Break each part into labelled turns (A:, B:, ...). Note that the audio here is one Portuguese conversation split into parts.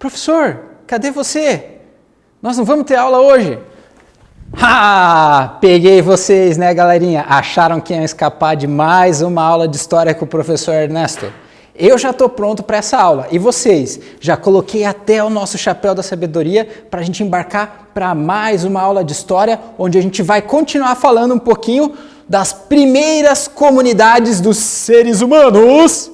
A: Professor, cadê você? Nós não vamos ter aula hoje. Peguei vocês, né, galerinha? Acharam que iam escapar de mais uma aula de história com o professor Ernesto? Eu já estou pronto para essa aula. E vocês? Já coloquei até o nosso chapéu da sabedoria para a gente embarcar para mais uma aula de história, onde a gente vai continuar falando um pouquinho das primeiras comunidades dos seres humanos.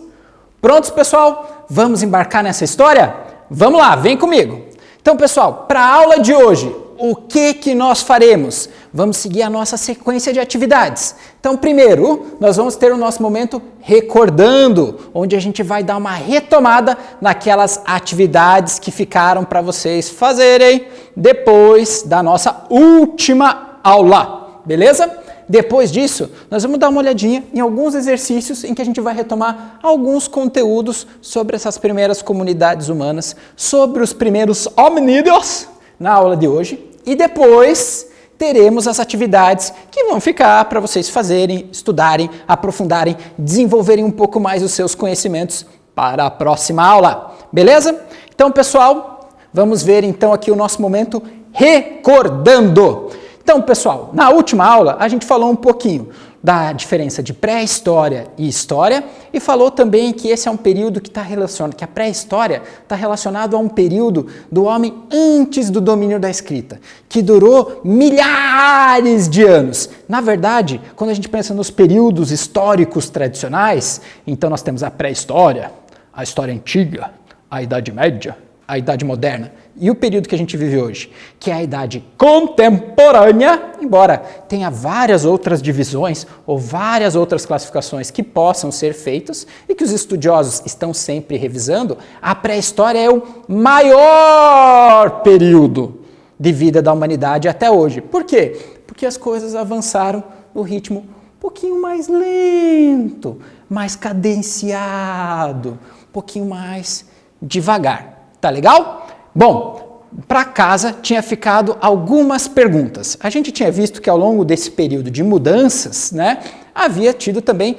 A: Prontos, pessoal? Vamos embarcar nessa história? Vamos lá, vem comigo. Então, pessoal, para a aula de hoje, o que nós faremos? Vamos seguir a nossa sequência de atividades. Então, primeiro, nós vamos ter o nosso momento recordando, onde a gente vai dar uma retomada naquelas atividades que ficaram para vocês fazerem depois da nossa última aula, beleza? Depois disso, nós vamos dar uma olhadinha em alguns exercícios em que a gente vai retomar alguns conteúdos sobre essas primeiras comunidades humanas, sobre os primeiros hominídeos na aula de hoje. E depois teremos as atividades que vão ficar para vocês fazerem, estudarem, aprofundarem, desenvolverem um pouco mais os seus conhecimentos para a próxima aula. Beleza? Então, pessoal, vamos ver então aqui o nosso momento recordando. Então, pessoal, na última aula a gente falou um pouquinho da diferença de pré-história e história e falou também que esse é um período que está relacionado, que a pré-história está relacionado a um período do homem antes do domínio da escrita, que durou milhares de anos. Na verdade, quando a gente pensa nos períodos históricos tradicionais, então nós temos a pré-história, a história antiga, a Idade Média, a Idade Moderna e o período que a gente vive hoje, que é a Idade Contemporânea, embora tenha várias outras divisões ou várias outras classificações que possam ser feitas e que os estudiosos estão sempre revisando, a pré-história é o maior período de vida da humanidade até hoje. Por quê? Porque as coisas avançaram no ritmo um pouquinho mais lento, mais cadenciado, um pouquinho mais devagar. Tá legal? Bom, para casa tinha ficado algumas perguntas. A gente tinha visto que ao longo desse período de mudanças, né, havia tido também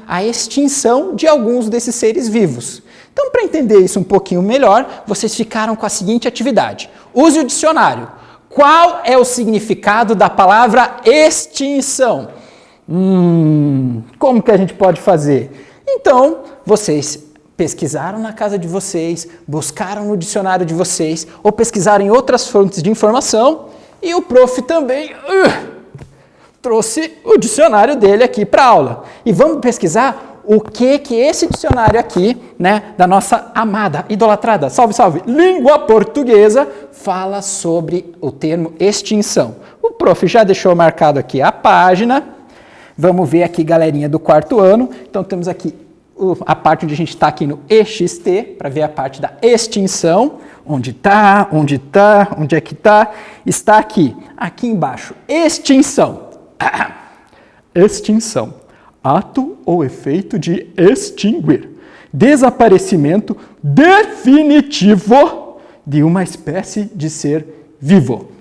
A: a extinção de alguns desses seres vivos. Então, para entender isso um pouquinho melhor, vocês ficaram com a seguinte atividade. Use o dicionário. Qual é o significado da palavra extinção? Como que a gente pode fazer? Então, vocês pesquisaram na casa de vocês, buscaram no dicionário de vocês, ou pesquisaram em outras fontes de informação, e o prof também trouxe o dicionário dele aqui para a aula. E vamos pesquisar o que esse dicionário aqui, né, da nossa amada, idolatrada, salve, salve, língua portuguesa, fala sobre o termo extinção. O prof já deixou marcado aqui a página. Vamos ver aqui, galerinha do quarto ano. Então, temos aqui a parte onde a gente está aqui no EXT, para ver a parte da extinção. Onde é que está? Está aqui embaixo. Extinção. Extinção. Ato ou efeito de extinguir. Desaparecimento definitivo de uma espécie de ser vivo.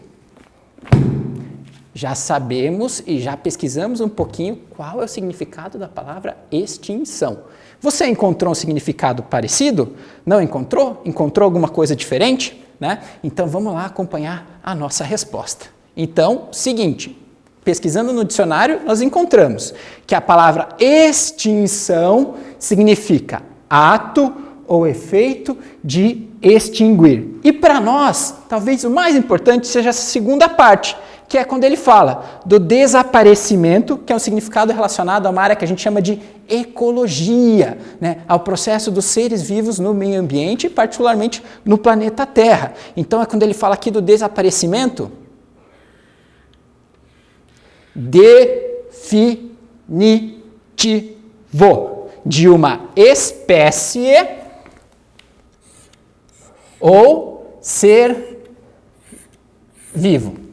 A: Já sabemos e já pesquisamos um pouquinho qual é o significado da palavra extinção. Você encontrou um significado parecido? Não encontrou? Encontrou alguma coisa diferente? Né? Então vamos lá acompanhar a nossa resposta. Então, seguinte, pesquisando no dicionário, nós encontramos que a palavra extinção significa ato ou efeito de extinguir. E para nós, talvez o mais importante seja essa segunda parte, que é quando ele fala do desaparecimento, que é um significado relacionado a uma área que a gente chama de ecologia, né? Ao processo dos seres vivos no meio ambiente, particularmente no planeta Terra. Então, é quando ele fala aqui do desaparecimento definitivo de uma espécie ou ser vivo.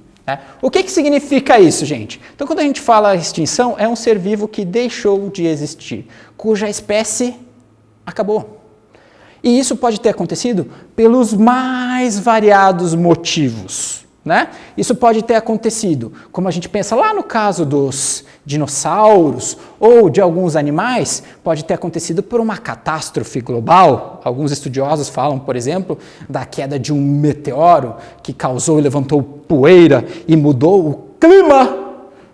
A: O que significa isso, gente? Então, quando a gente fala extinção, é um ser vivo que deixou de existir, cuja espécie acabou. E isso pode ter acontecido pelos mais variados motivos. né? Isso pode ter acontecido, como a gente pensa lá no caso dos dinossauros ou de alguns animais, pode ter acontecido por uma catástrofe global. Alguns estudiosos falam, por exemplo, da queda de um meteoro que causou e levantou poeira e mudou o clima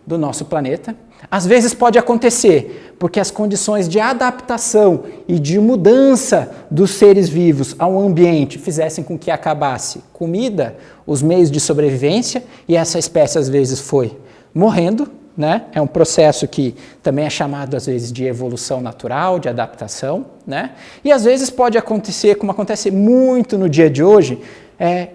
A: do nosso planeta. Às vezes pode acontecer porque as condições de adaptação e de mudança dos seres vivos ao ambiente fizessem com que acabasse comida, os meios de sobrevivência, e essa espécie às vezes foi morrendo, né? É um processo que também é chamado às vezes de evolução natural, de adaptação, né? E às vezes pode acontecer, como acontece muito no dia de hoje,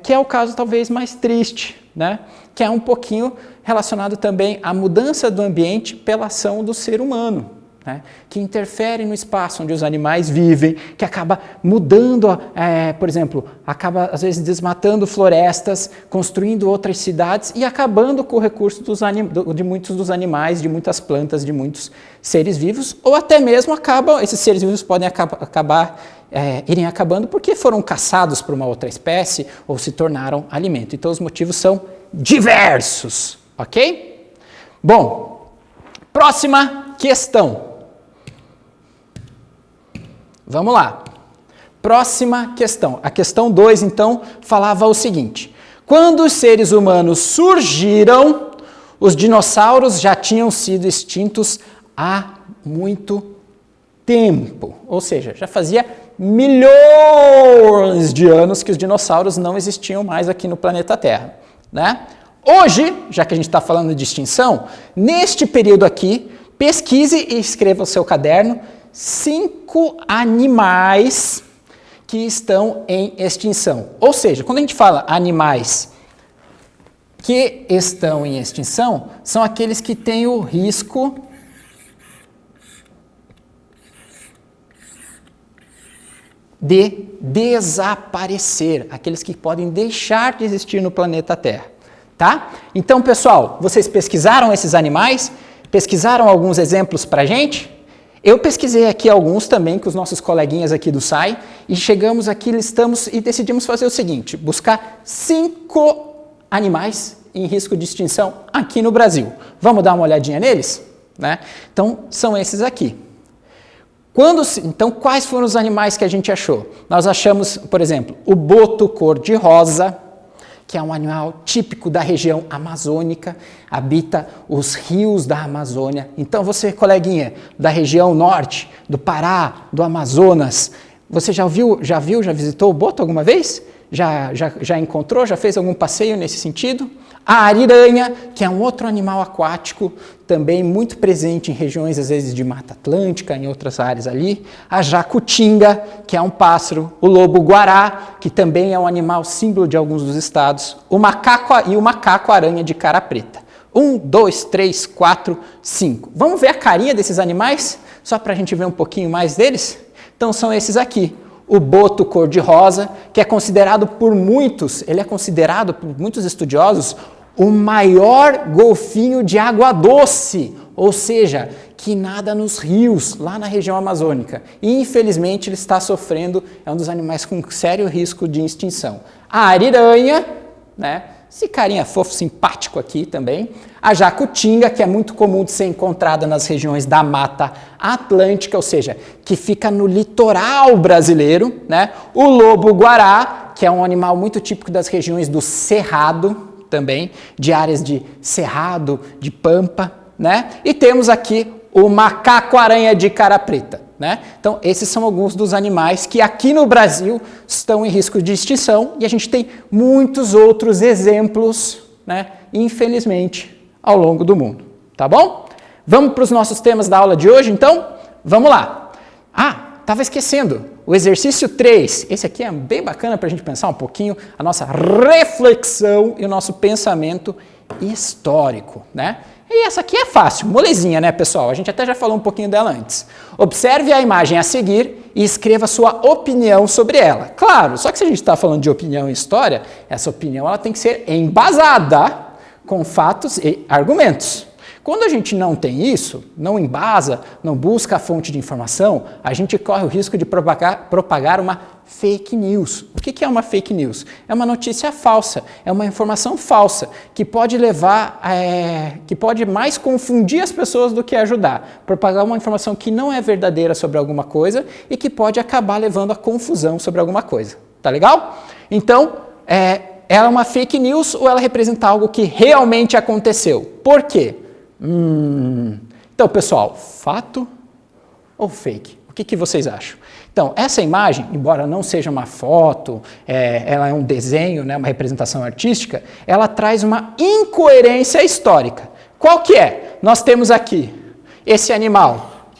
A: que é o caso talvez mais triste, né? Que é um pouquinho relacionado também à mudança do ambiente pela ação do ser humano, né? Que interfere no espaço onde os animais vivem, que acaba mudando, por exemplo, acaba às vezes desmatando florestas, construindo outras cidades e acabando com o recurso de muitos dos animais, de muitas plantas, de muitos seres vivos, ou até mesmo esses seres vivos podem irem acabando porque foram caçados por uma outra espécie ou se tornaram alimento. Então os motivos são diversos, ok? Bom, próxima questão. Vamos lá. Próxima questão. A questão 2, então, falava o seguinte: quando os seres humanos surgiram, os dinossauros já tinham sido extintos há muito tempo. Ou seja, já fazia milhões de anos que os dinossauros não existiam mais aqui no planeta Terra, né? Hoje, já que a gente está falando de extinção, neste período aqui, pesquise e escreva no seu caderno 5 animais que estão em extinção. Ou seja, quando a gente fala animais que estão em extinção, são aqueles que têm o risco de desaparecer, aqueles que podem deixar de existir no planeta Terra, tá? Então, pessoal, vocês pesquisaram esses animais? Pesquisaram alguns exemplos para a gente? Eu pesquisei aqui alguns também com os nossos coleguinhas aqui do SAI e chegamos aqui, listamos e decidimos fazer o seguinte: buscar 5 animais em risco de extinção aqui no Brasil. Vamos dar uma olhadinha neles? Né? Então, são esses aqui. Então, quais foram os animais que a gente achou? Nós achamos, por exemplo, o boto cor-de-rosa, que é um animal típico da região amazônica, habita os rios da Amazônia. Então, você, coleguinha, da região norte, do Pará, do Amazonas, você já visitou o boto alguma vez? Já encontrou, já fez algum passeio nesse sentido? A ariranha, que é um outro animal aquático, também muito presente em regiões, às vezes, de Mata Atlântica, em outras áreas ali. A jacutinga, que é um pássaro. O lobo-guará, que também é um animal símbolo de alguns dos estados. O macaco-aranha de cara preta. 1, 2, 3, 4, 5. Vamos ver a carinha desses animais? Só para a gente ver um pouquinho mais deles? Então, são esses aqui. O boto cor-de-rosa, que é considerado por muitos estudiosos, o maior golfinho de água doce, ou seja, que nada nos rios, lá na região amazônica. E, infelizmente, ele está sofrendo, é um dos animais com sério risco de extinção. A ariranha, né? Esse carinha fofo, simpático aqui também. A jacutinga, que é muito comum de ser encontrada nas regiões da Mata Atlântica, ou seja, que fica no litoral brasileiro, né? O lobo-guará, que é um animal muito típico das regiões do Cerrado, também, de áreas de cerrado, de pampa, né? E temos aqui o macaco-aranha de cara preta, né? Então, esses são alguns dos animais que aqui no Brasil estão em risco de extinção e a gente tem muitos outros exemplos, né? Infelizmente, ao longo do mundo, tá bom? Vamos para os nossos temas da aula de hoje, então? Vamos lá! Estava esquecendo, o exercício 3, esse aqui é bem bacana para a gente pensar um pouquinho a nossa reflexão e o nosso pensamento histórico, né? E essa aqui é fácil, molezinha, né, pessoal? A gente até já falou um pouquinho dela antes. Observe a imagem a seguir e escreva sua opinião sobre ela. Claro, só que se a gente está falando de opinião e história, essa opinião ela tem que ser embasada com fatos e argumentos. Quando a gente não tem isso, não embasa, não busca a fonte de informação, a gente corre o risco de propagar uma fake news. O que é uma fake news? É uma notícia falsa, é uma informação falsa, que pode levar, que pode mais confundir as pessoas do que ajudar. Propagar uma informação que não é verdadeira sobre alguma coisa e que pode acabar levando a confusão sobre alguma coisa. Tá legal? Então, ela é uma fake news ou ela representa algo que realmente aconteceu? Por quê? Então, pessoal, fato ou fake? O que vocês acham? Então, essa imagem, embora não seja uma foto, ela é um desenho, né, uma representação artística, ela traz uma incoerência histórica. Qual que é? Nós temos aqui esse animal,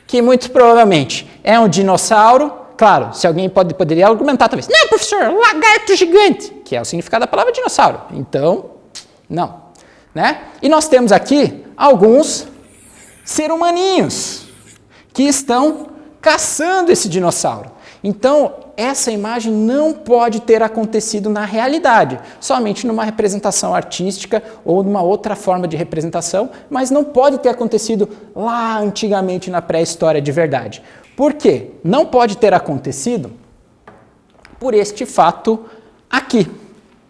A: que muito provavelmente é um dinossauro. Claro, se alguém poderia argumentar talvez, não, professor, lagarto gigante, que é o significado da palavra dinossauro. Então, não. Né? E nós temos aqui alguns ser-humaninhos que estão caçando esse dinossauro. Então, essa imagem não pode ter acontecido na realidade, somente numa representação artística ou numa outra forma de representação, mas não pode ter acontecido lá antigamente na pré-história de verdade. Por quê? Não pode ter acontecido por este fato aqui,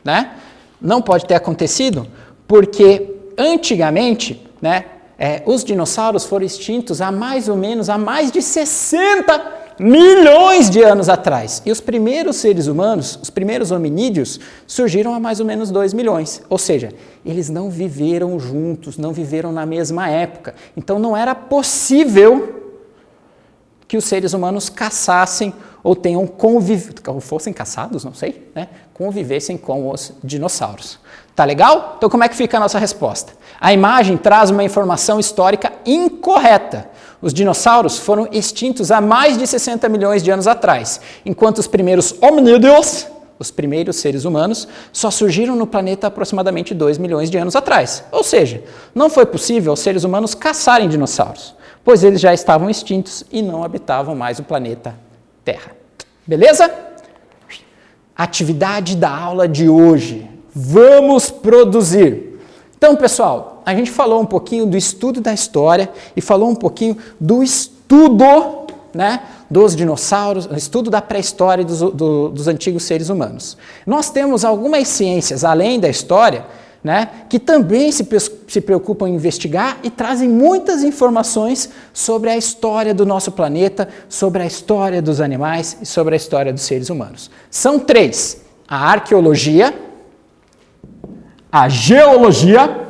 A: né? Não pode ter acontecido porque antigamente, né, os dinossauros foram extintos há mais de 60 milhões de anos atrás. E os primeiros seres humanos, os primeiros hominídeos, surgiram há mais ou menos 2 milhões. Ou seja, eles não viveram juntos, não viveram na mesma época. Então não era possível que os seres humanos caçassem ou tenham ou fossem caçados, não sei, né? Convivessem com os dinossauros. Tá legal? Então como é que fica a nossa resposta? A imagem traz uma informação histórica incorreta. Os dinossauros foram extintos há mais de 60 milhões de anos atrás, enquanto os primeiros hominídeos, os primeiros seres humanos, só surgiram no planeta há aproximadamente 2 milhões de anos atrás. Ou seja, não foi possível os seres humanos caçarem dinossauros, pois eles já estavam extintos e não habitavam mais o planeta Terra. Beleza? Atividade da aula de hoje. Vamos produzir. Então, pessoal, a gente falou um pouquinho do estudo da história e falou um pouquinho do estudo, né, dos dinossauros, o estudo da pré-história dos antigos seres humanos. Nós temos algumas ciências, além da história, né, que também se preocupam em investigar e trazem muitas informações sobre a história do nosso planeta, sobre a história dos animais e sobre a história dos seres humanos. São 3: a arqueologia, a geologia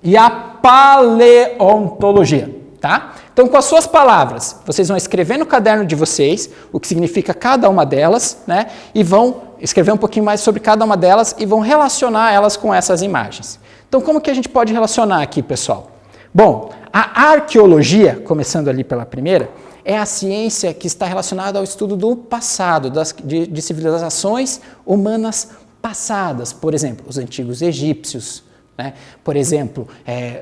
A: e a paleontologia, tá? Então, com as suas palavras, vocês vão escrever no caderno de vocês o que significa cada uma delas, né? E vão escrever um pouquinho mais sobre cada uma delas e vão relacionar elas com essas imagens. Então, como que a gente pode relacionar aqui, pessoal? Bom, a arqueologia, começando ali pela primeira, é a ciência que está relacionada ao estudo do passado, de civilizações humanas passadas. Por exemplo, os antigos egípcios, né? Por exemplo,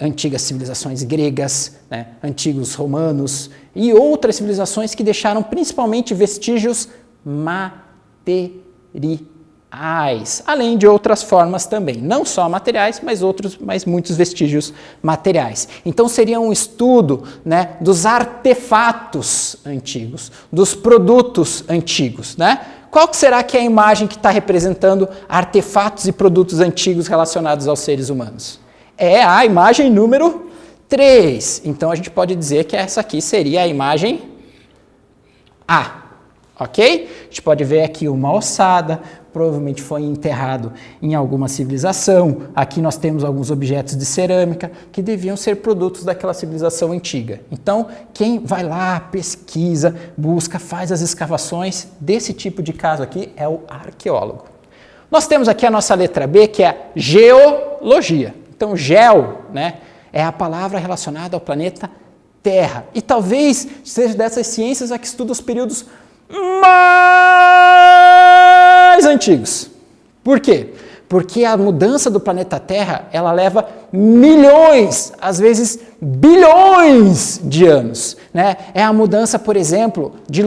A: antigas civilizações gregas, né? Antigos romanos e outras civilizações que deixaram principalmente vestígios materiais, além de outras formas também, não só materiais, mas muitos vestígios materiais. Então seria um estudo, né, dos artefatos antigos, dos produtos antigos, né? Qual que será que é a imagem que está representando artefatos e produtos antigos relacionados aos seres humanos? É a imagem número 3. Então a gente pode dizer que essa aqui seria a imagem A. Ok? A gente pode ver aqui uma ossada, provavelmente foi enterrado em alguma civilização. Aqui nós temos alguns objetos de cerâmica que deviam ser produtos daquela civilização antiga. Então, quem vai lá, pesquisa, busca, faz as escavações desse tipo de caso aqui é o arqueólogo. Nós temos aqui a nossa letra B, que é a geologia. Então, geo, né, é a palavra relacionada ao planeta Terra. E talvez seja dessas ciências a que estuda os períodos mais antigos. Por quê? Porque a mudança do planeta Terra, ela leva milhões, às vezes bilhões de anos, né? É a mudança, por exemplo, de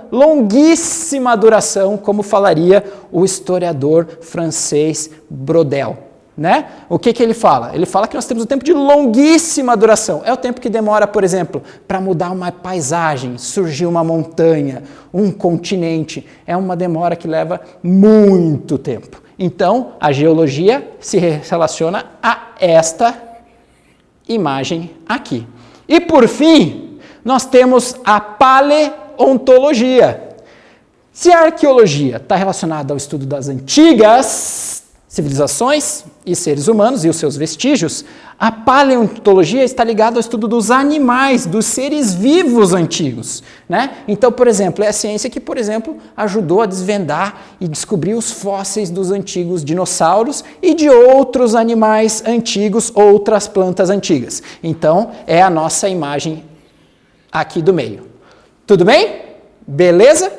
A: longuíssima duração, como falaria o historiador francês Brodel, né? O que ele fala? Ele fala que nós temos um tempo de longuíssima duração. É o tempo que demora, por exemplo, para mudar uma paisagem, surgir uma montanha, um continente. É uma demora que leva muito tempo. Então, a geologia se relaciona a esta imagem aqui. E, por fim, nós temos a paleontologia. Se a arqueologia está relacionada ao estudo das antigas civilizações e seres humanos e os seus vestígios, a paleontologia está ligada ao estudo dos animais, dos seres vivos antigos, né? Então, por exemplo, é a ciência que, por exemplo, ajudou a desvendar e descobrir os fósseis dos antigos dinossauros e de outros animais antigos, outras plantas antigas. Então, é a nossa imagem aqui do meio. Tudo bem? Beleza?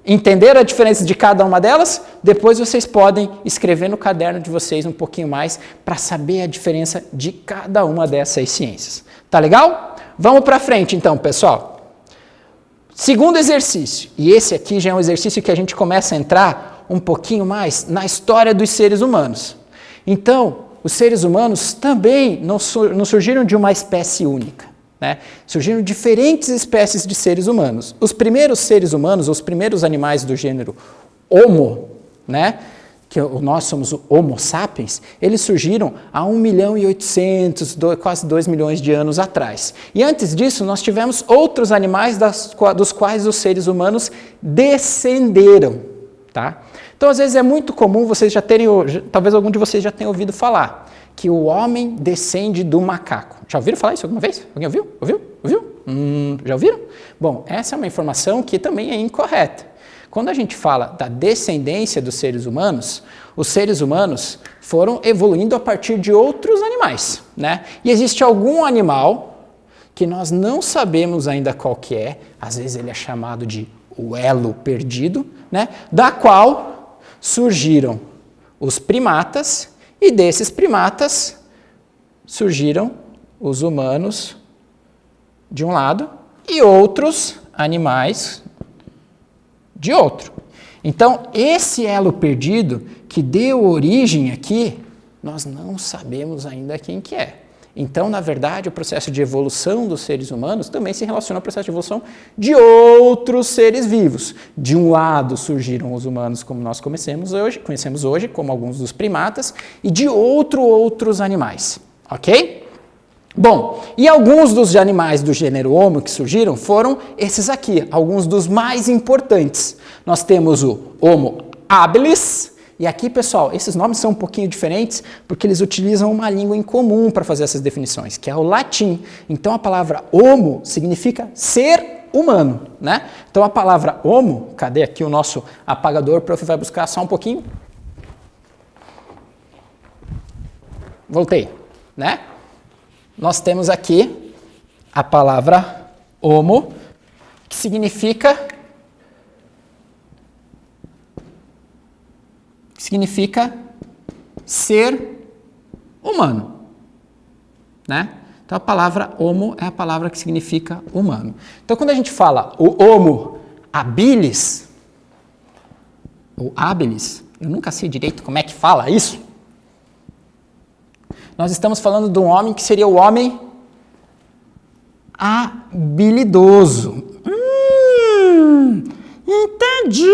A: Entenderam a diferença de cada uma delas? Depois vocês podem escrever no caderno de vocês um pouquinho mais para saber a diferença de cada uma dessas ciências. Tá legal? Vamos para frente então, pessoal. Segundo exercício, e esse aqui já é um exercício que a gente começa a entrar um pouquinho mais na história dos seres humanos. Então, os seres humanos também não surgiram de uma espécie única. Né? Surgiram diferentes espécies de seres humanos. Os primeiros seres humanos, os primeiros animais do gênero Homo, né? Que nós somos o Homo sapiens, eles surgiram há 1.800.000, quase 2 milhões de anos atrás. E antes disso, nós tivemos outros animais dos quais os seres humanos descenderam. Tá? Então, às vezes é muito comum vocês já terem, talvez algum de vocês já tenha ouvido falar, que o homem descende do macaco. Já ouviram falar isso alguma vez? Alguém ouviu? Já ouviram? Bom, essa é uma informação que também é incorreta. Quando a gente fala da descendência dos seres humanos, os seres humanos foram evoluindo a partir de outros animais, né? E existe algum animal que nós não sabemos ainda qual que é, às vezes ele é chamado de o elo perdido, né? Da qual surgiram os primatas, e desses primatas surgiram os humanos de um lado e outros animais de outro. Então, esse elo perdido que deu origem aqui, nós não sabemos ainda quem que é. Então, na verdade, o processo de evolução dos seres humanos também se relaciona ao processo de evolução de outros seres vivos. De um lado surgiram os humanos como nós conhecemos hoje, como alguns dos primatas, e de outros animais. Ok? Bom, e alguns dos animais do gênero Homo que surgiram foram esses aqui, alguns dos mais importantes. Nós temos o Homo habilis. E aqui, pessoal, esses nomes são um pouquinho diferentes porque eles utilizam uma língua em comum para fazer essas definições, que é o latim. Então, a palavra homo significa ser humano, né? Então, a palavra homo, cadê aqui o nosso apagador? O prof vai buscar só um pouquinho. Voltei, né? Nós temos aqui a palavra homo, que significa ser humano, né? Então a palavra homo é a palavra que significa humano. Então quando a gente fala o Homo habilis, ou habilis, eu nunca sei direito como é que fala isso. Nós estamos falando de um homem que seria o homem habilidoso. Entendi!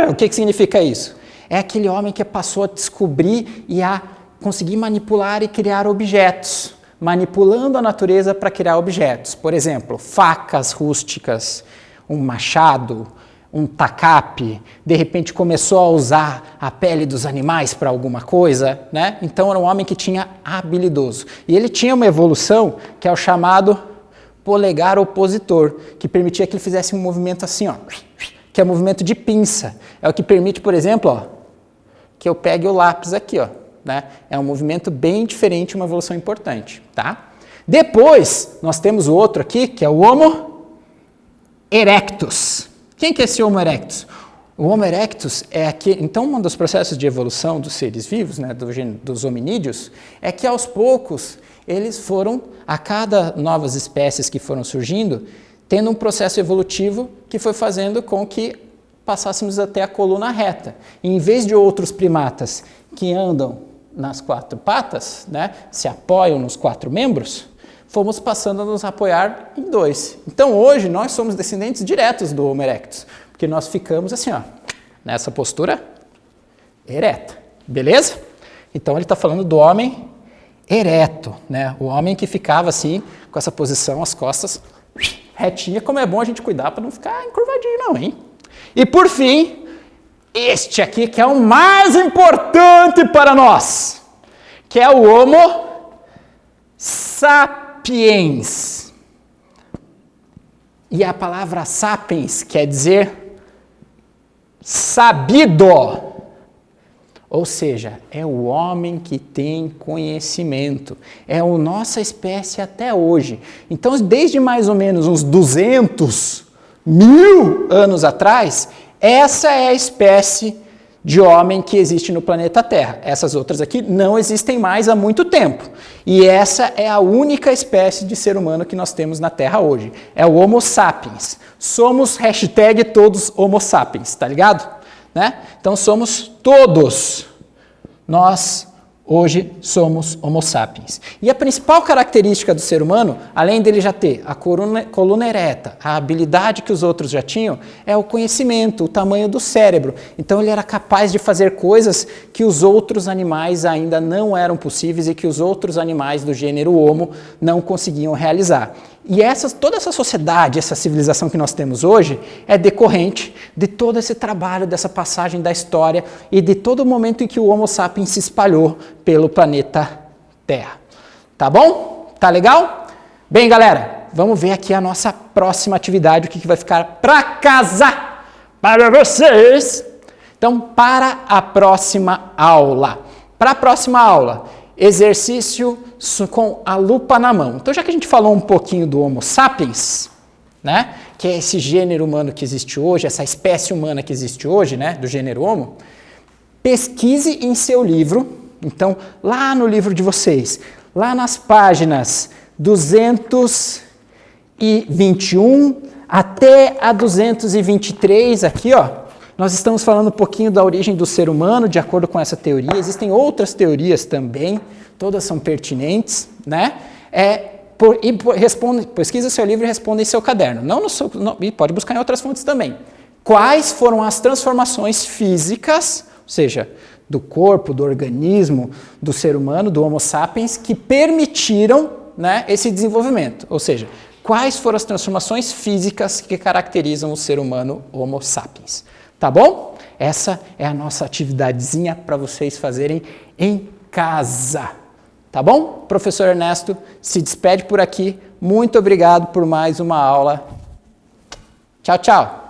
A: O que significa isso? É aquele homem que passou a descobrir e a conseguir manipular e criar objetos, manipulando a natureza para criar objetos. Por exemplo, facas rústicas, um machado, um tacape, de repente começou a usar a pele dos animais para alguma coisa, né? Então era um homem que tinha habilidoso. E ele tinha uma evolução que é o chamado polegar opositor, que permitia que ele fizesse um movimento assim, ó, que é o movimento de pinça. É o que permite, por exemplo, ó, que eu pegue o lápis aqui, ó, né? É um movimento bem diferente, uma evolução importante, tá? Depois, nós temos o outro aqui, que é o Homo erectus. Quem que é esse Homo erectus? O Homo erectus é aquele... Então, um dos processos de evolução dos seres vivos, né, dos hominídeos, é que aos poucos eles foram, a cada novas espécies que foram surgindo, tendo um processo evolutivo que foi fazendo com que passássemos até a coluna reta. E, em vez de outros primatas que andam nas quatro patas, né, se apoiam nos quatro membros, fomos passando a nos apoiar em dois. Então hoje nós somos descendentes diretos do Homo erectus, porque nós ficamos assim, ó, nessa postura ereta, beleza? Então ele está falando do homem ereto, né? O homem que ficava assim, com essa posição, as costas retinha, como é bom a gente cuidar para não ficar encurvadinho não, hein? E por fim, este aqui que é o mais importante para nós, que é o Homo sapiens. E a palavra sapiens quer dizer sabido. Ou seja, é o homem que tem conhecimento. É a nossa espécie até hoje. Então, desde mais ou menos uns 200.000 anos atrás, essa é a espécie de homem que existe no planeta Terra. Essas outras aqui não existem mais há muito tempo. E essa é a única espécie de ser humano que nós temos na Terra hoje. É o Homo sapiens. Somos hashtag todos Homo sapiens, tá ligado? Né? Então somos todos, nós hoje somos Homo sapiens. E a principal característica do ser humano, além dele já ter a coluna ereta, a habilidade que os outros já tinham, é o conhecimento, o tamanho do cérebro. Então ele era capaz de fazer coisas que os outros animais ainda não eram possíveis e que os outros animais do gênero Homo não conseguiam realizar. E toda essa sociedade, essa civilização que nós temos hoje, é decorrente de todo esse trabalho, dessa passagem da história e de todo o momento em que o Homo sapiens se espalhou pelo planeta Terra. Tá bom? Tá legal? Bem, galera, vamos ver aqui a nossa próxima atividade, o que vai ficar para casa para vocês. Então, para a próxima aula. Para a próxima aula, exercício com a lupa na mão. Então, já que a gente falou um pouquinho do Homo sapiens, né, que é esse gênero humano que existe hoje, essa espécie humana que existe hoje, né, do gênero Homo, pesquise em seu livro. Então, lá no livro de vocês, lá nas páginas 221 até a 223, aqui, ó, nós estamos falando um pouquinho da origem do ser humano, de acordo com essa teoria. Existem outras teorias também, todas são pertinentes, né? Pesquisa seu livro e responda em seu caderno. E pode buscar em outras fontes também. Quais foram as transformações físicas, ou seja, do corpo, do organismo, do ser humano, do Homo sapiens, que permitiram, né, esse desenvolvimento? Ou seja, quais foram as transformações físicas que caracterizam o ser humano Homo sapiens? Tá bom? Essa é a nossa atividadezinha para vocês fazerem em casa. Tá bom? Professor Ernesto se despede por aqui. Muito obrigado por mais uma aula. Tchau, tchau.